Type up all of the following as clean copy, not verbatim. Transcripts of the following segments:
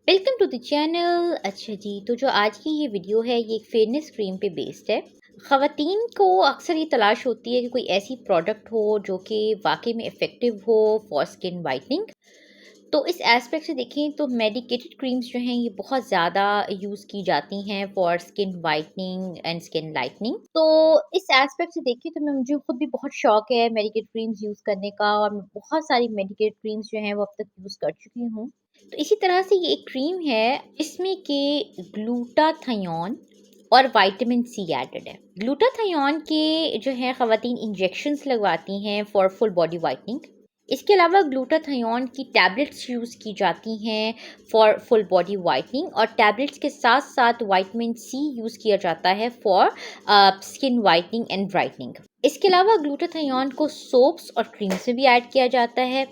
Welcome to the channel. अच्छा जी, तो जो आज की ये वीडियो है ये एक फेयरनेस क्रीम पे बेस्ड है। ख़वातीन को अक्सर ये तलाश होती है कि कोई ऐसी प्रोडक्ट हो जो कि वाकई में इफ़ेक्टिव हो फॉर स्किन वाइटनिंग। तो इस एस्पेक्ट से देखें तो मेडिकेटेड क्रीम्स जो हैं ये बहुत ज़्यादा यूज़ की जाती हैं for skin whitening and skin lightening. तो इस एस्पेक्ट से देखें तो मैं मुझे खुद भी बहुत शौक है मेडिकेटेड क्रीम्स यूज़ करने का, और मैं बहुत सारी मेडिकेटेड क्रीम्स जो हैं वो अब तक यूज़ कर चुकी हूँ। तो इसी तरह से ये एक क्रीम है जिसमें कि ग्लूटाथायोन और विटामिन सी एडेड है। ग्लूटाथायोन के जो है ख़वातीन इंजेक्शंस लगवाती हैं फॉर फुल बॉडी वाइटनिंग। इसके अलावा ग्लूटाथायोन की टैबलेट्स यूज़ की जाती हैं फॉर फुल बॉडी वाइटनिंग, और टैबलेट्स के साथ साथ विटामिन सी यूज़ किया जाता है for skin whitening and brightening. इसके अलावा ग्लूटाथायोन को सोप्स और क्रीम्स में भी ऐड किया जाता है।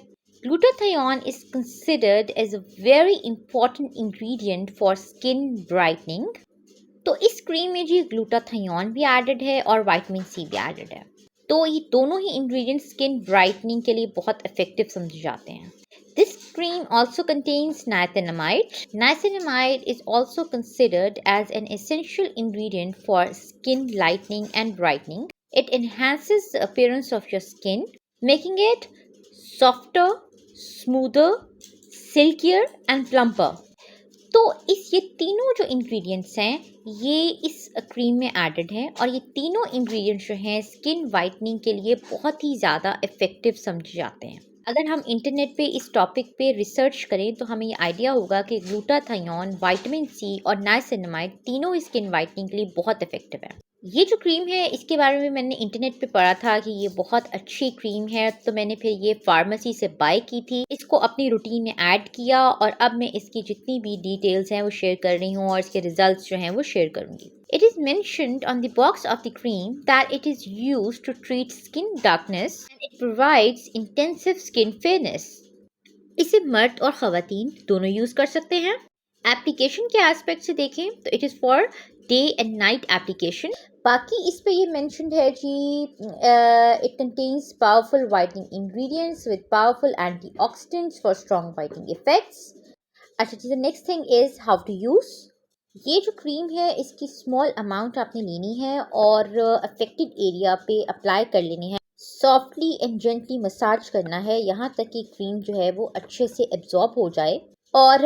Glutathione is considered as a very important ingredient for skin brightening। तो इस क्रीम में जी ग्लूटाथायोन भी एडेड है और विटामिन सी भी एडेड है। तो ये दोनों ही इंग्रेडिएंट स्किन ब्राइटनिंग के लिए बहुत इफेक्टिव समझे जाते हैं। This cream also contains niacinamide. Niacinamide is also considered as an essential ingredient for skin lightening and brightening. It enhances the appearance of your skin, making it softer, smoother, silkier and plumper। तो इस ये तीनों जो ingredients हैं ये इस cream में added हैं, और ये तीनों इंग्रेडिएंट्स जो हैं स्किन वाइटनिंग के लिए बहुत ही ज़्यादा इफ़ेक्टिव समझे जाते हैं। अगर हम इंटरनेट पे इस टॉपिक पे रिसर्च करें तो हमें ये आइडिया होगा कि ग्लूटाथायोन, विटामिन सी और नाइसिनामाइड तीनों स्किन वाइटनिंग के लिए बहुत इफ़ेक्टिव है। ये जो क्रीम है इसके बारे में मैंने इंटरनेट पे पढ़ा था कि ये बहुत अच्छी क्रीम है, तो मैंने फिर ये फार्मेसी से बाय की थी, इसको अपनी रूटीन में ऐड किया, और अब मैं इसकी जितनी भी डिटेल्स हैं वो शेयर कर रही हूँ और इसके रिजल्ट्स जो हैं वो शेयर करूँगी। It is mentioned on the box of the cream that it is used to treat skin darkness and it provides intensive skin fairness। इसे मर्द और ख़वातीन दोनों यूज़ कर सकते हैं। एप्लीकेशन के एस्पेक्ट से देखें तो it is for day and night application. बाकी इस पे ये मेंशन्ड है जी, it contains powerful whitening ingredients with powerful antioxidants for strong whitening effects. अच्छा जी, the next thing is how to use. ये जो क्रीम है इसकी स्मॉल अमाउंट आपने लेनी है और अफेक्टेड एरिया पे अप्लाई कर लेनी है। सॉफ्टली एंड जेंटली मसाज करना है यहाँ तक कि क्रीम जो है वो अच्छे से एब्जॉर्ब हो जाए। और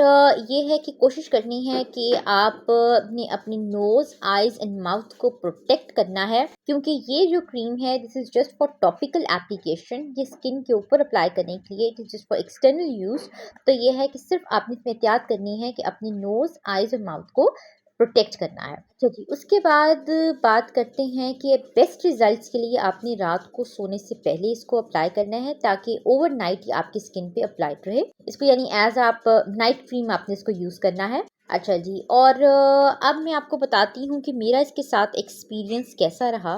ये है कि कोशिश करनी है कि आप ने अपनी नोज़, आइज़ एंड माउथ को प्रोटेक्ट करना है, क्योंकि ये जो क्रीम है this is just for topical application. ये स्किन के ऊपर अप्लाई करने के लिए, it is just for external use. तो ये है कि सिर्फ आपने इसमें एहतियात करनी है कि अपनी नोज़, आइज़ और माउथ को प्रोटेक्ट करना है। अच्छा जी, उसके बाद बात करते हैं कि बेस्ट रिजल्ट्स के लिए आपने रात को सोने से पहले इसको अप्लाई करना है ताकि ओवरनाइट ये आपकी स्किन पे अप्लाइड रहे। इसको यानी एज आप नाइट क्रीम आपने इसको यूज़ करना है। अच्छा जी, और अब मैं आपको बताती हूँ कि मेरा इसके साथ एक्सपीरियंस कैसा रहा।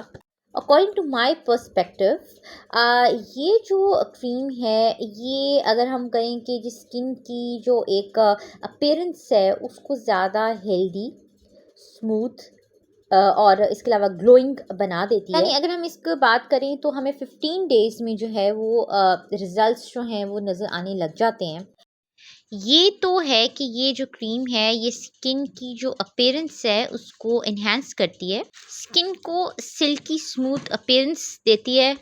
अकॉर्डिंग टू माई पर्सपेक्टिव ये जो क्रीम है ये अगर हम कहें कि जिस स्किन की जो एक अपीयरेंस है उसको ज़्यादा हेल्दी, स्मूथ और इसके अलावा ग्लोइंग बना देती है। यानी अगर हम इसकी बात करें तो हमें 15 डेज में जो है वो रिजल्ट्स जो हैं वो नज़र आने लग जाते हैं। ये तो है कि ये जो क्रीम है ये स्किन की जो अपीयरेंस है उसको इन्हेंस करती है, स्किन को सिल्की स्मूथ अपीयरेंस देती है,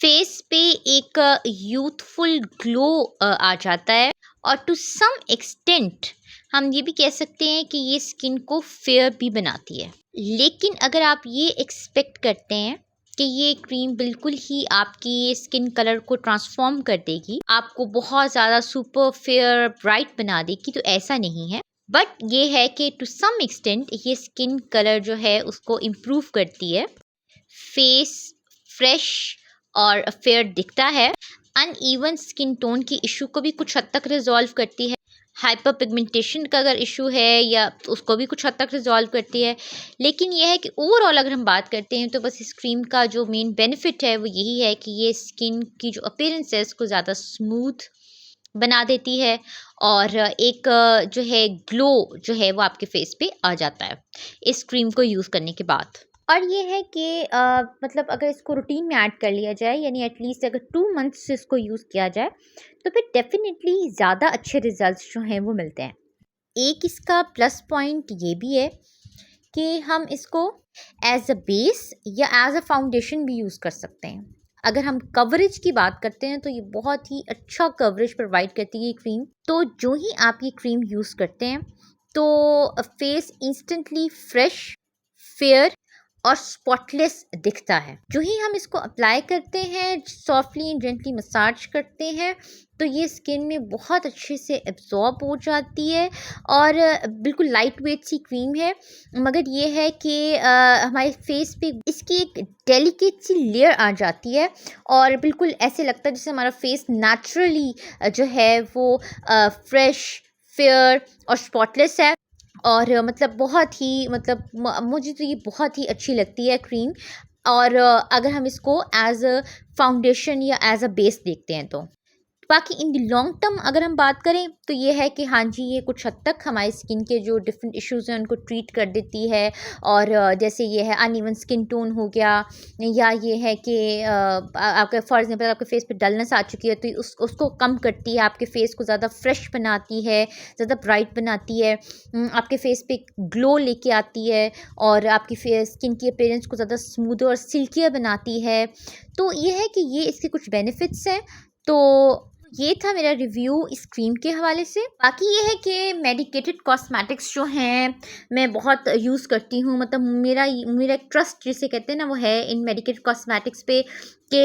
फेस पे एक यूथफुल ग्लो आ जाता है, और टू सम एक्सटेंट हम ये भी कह सकते हैं कि ये स्किन को फेयर भी बनाती है। लेकिन अगर आप ये एक्सपेक्ट करते हैं कि ये क्रीम बिल्कुल ही आपकी स्किन कलर को ट्रांसफॉर्म कर देगी, आपको बहुत ज़्यादा सुपर फेयर ब्राइट बना देगी, तो ऐसा नहीं है। बट ये है कि टू सम एक्सटेंट ये स्किन कलर जो है उसको इम्प्रूव करती है, फेस फ्रेश और फेयर दिखता है, अनइवन स्किन टोन की इशू को भी कुछ हद तक रिजॉल्व करती है, हाइपर पिगमेंटेशन का अगर इशू है या तो उसको भी कुछ हद तक रिजॉल्व करती है। लेकिन यह है कि ओवरऑल अगर हम बात करते हैं तो बस इस क्रीम का जो मेन बेनिफिट है वो यही है कि ये स्किन की जो अपीयरेंस है उसको ज़्यादा स्मूथ बना देती है, और एक जो है ग्लो जो है वो आपके फेस पे आ जाता है इस क्रीम को यूज़ करने के बाद। और ये है कि मतलब अगर इसको रूटीन में ऐड कर लिया जाए, यानी एटलीस्ट अगर 2 मंथ्स इसको यूज़ किया जाए तो फिर डेफिनेटली ज़्यादा अच्छे रिजल्ट्स जो हैं वो मिलते हैं। एक इसका प्लस पॉइंट ये भी है कि हम इसको एज अ बेस या एज अ फाउंडेशन भी यूज़ कर सकते हैं। अगर हम कवरेज की बात करते हैं तो ये बहुत ही अच्छा कवरेज प्रोवाइड करती है ये क्रीम। तो जो ही आप ये क्रीम यूज़ करते हैं तो फेस इंस्टेंटली फ्रेश, फेयर और स्पॉटलेस दिखता है। जो ही हम इसको अप्लाई करते हैं, सॉफ्टली एंड जेंटली मसाज करते हैं, तो ये स्किन में बहुत अच्छे से एब्जॉर्ब हो जाती है और बिल्कुल लाइट वेट सी क्रीम है। मगर ये है कि हमारे फेस पे इसकी एक डेलिकेट सी लेयर आ जाती है और बिल्कुल ऐसे लगता है जैसे हमारा फेस नेचुरली जो है वो फ्रेश, फेयर और स्पॉटलेस है। और मतलब बहुत ही मतलब मुझे तो ये बहुत ही अच्छी लगती है क्रीम। और अगर हम इसको एज अ फाउंडेशन या एज अ बेस देखते हैं तो बाकी इन द लॉन्ग टर्म अगर हम बात करें तो ये है कि हाँ जी, ये कुछ हद तक हमारी स्किन के जो डिफरेंट इश्यूज हैं उनको ट्रीट कर देती है। और जैसे ये है अनइवन स्किन टोन हो गया, या ये है कि आपके फॉर एग्जांपल आपके फेस पे डलनेस आ चुकी है तो उसको कम करती है, आपके फेस को ज़्यादा फ्रेश बनाती है, ज़्यादा ब्राइट बनाती है, आपके फेस पे ग्लो लेके आती है और आपकी फेस स्किन की अपीयरेंस को ज़्यादा स्मूदर और सिल्कियर बनाती है। तो ये है कि ये इसके कुछ बेनिफिट्स हैं। तो ये था मेरा रिव्यू इस क्रीम के हवाले से। बाकी ये है कि मेडिकेटेड कॉस्मेटिक्स जो हैं मैं बहुत यूज़ करती हूँ। मतलब मेरा एक ट्रस्ट जिसे कहते हैं ना वो है इन मेडिकेटेड कॉस्मेटिक्स पे कि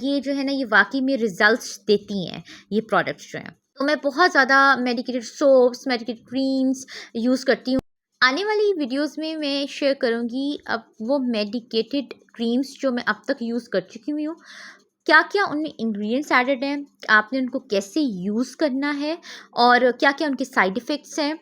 ये जो है ना ये वाकई में रिजल्ट्स देती हैं ये प्रोडक्ट्स जो हैं। तो मैं बहुत ज़्यादा medicated soaps, medicated creams use करती हूँ। आने वाली वीडियोस में मैं शेयर करूँगी अब वो मेडिकेटेड क्रीम्स जो मैं अब तक यूज़ कर चुकी हुई हूँ, क्या-क्या उनमें इंग्रेडिएंट्स एडेड हैं, आपने उनको कैसे यूज़ करना है और क्या-क्या उनके साइड इफ़ेक्ट्स हैं।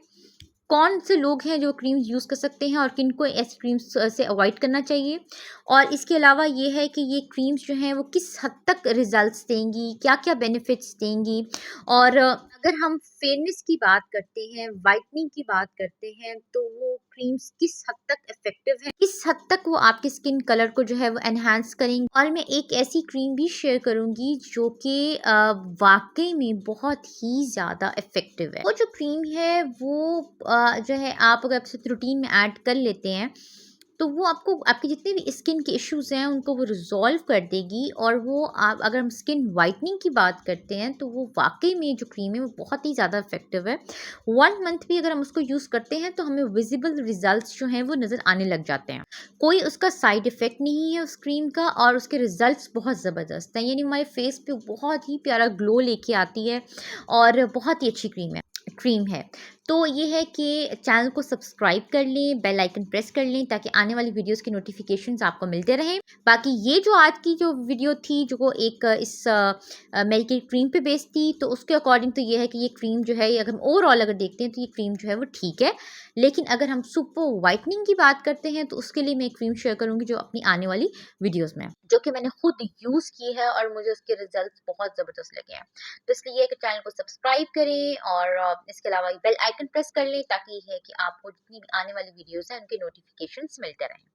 कौन से लोग हैं जो क्रीम्स यूज़ कर सकते हैं और किनको ऐसी क्रीम्स से अवॉइड करना चाहिए। और इसके अलावा ये है कि ये क्रीम्स जो हैं वो किस हद तक रिजल्ट्स देंगी, क्या-क्या बेनिफिट्स देंगी। और अगर हम फेयरनेस की बात करते हैं, व्हाइटनिंग की बात करते हैं, तो वो क्रीम्स किस हद तक इफ़ेक्टिव हैं, किस हद तक वो आपके स्किन कलर को जो है वो एनहांस करेंगी। और मैं एक ऐसी क्रीम भी शेयर करूँगी जो कि वाक़ई में बहुत ही ज़्यादा इफ़ेक्टिव है। वो जो क्रीम है वो जो है आप अगर अपने रूटीन में ऐड कर लेते हैं तो वो आपको आपके जितने भी स्किन के इश्यूज़ हैं उनको वो रिज़ॉल्व कर देगी। और वो आप अगर हम स्किन वाइटनिंग की बात करते हैं तो वो वाक़ई में जो क्रीम है वो बहुत ही ज़्यादा इफ़ेक्टिव है। 1 मंथ भी अगर हम उसको यूज़ करते हैं तो हमें विज़िबल रिज़ल्ट्स जो हैं वो नज़र आने लग जाते हैं। कोई उसका साइड इफ़ेक्ट नहीं है उस क्रीम का और उसके रिज़ल्ट्स बहुत ज़बरदस्त हैं। यानी हमारे फेस पे बहुत ही प्यारा ग्लो लेके आती है और बहुत ही अच्छी क्रीम है। तो ये है कि चैनल को सब्सक्राइब कर लें, बेल आइकन प्रेस कर लें ताकि आने वाली वीडियोस के नोटिफिकेशंस आपको मिलते रहें। बाकी ये जो आज की जो वीडियो थी जो एक इस मेडिकेट क्रीम पे बेस्ड थी, तो उसके अकॉर्डिंग तो ये है कि ये क्रीम जो है अगर हम ओवरऑल अगर देखते हैं तो ये क्रीम जो है वो ठीक है। लेकिन अगर हम सुपर वाइटनिंग की बात करते हैं तो उसके लिए मैं एक क्रीम शेयर करूँगी जो अपनी आने वाली वीडियोज़ में, जो कि मैंने खुद यूज़ की है और मुझे उसके रिजल्ट्स बहुत ज़बरदस्त लगे हैं। तो इसलिए कि चैनल को सब्सक्राइब करें और इसके अलावा बेल आइकन प्रेस कर लें ताकि ये है कि आपको जितनी भी आने वाली वीडियोस हैं उनके नोटिफिकेशंस मिलते रहें।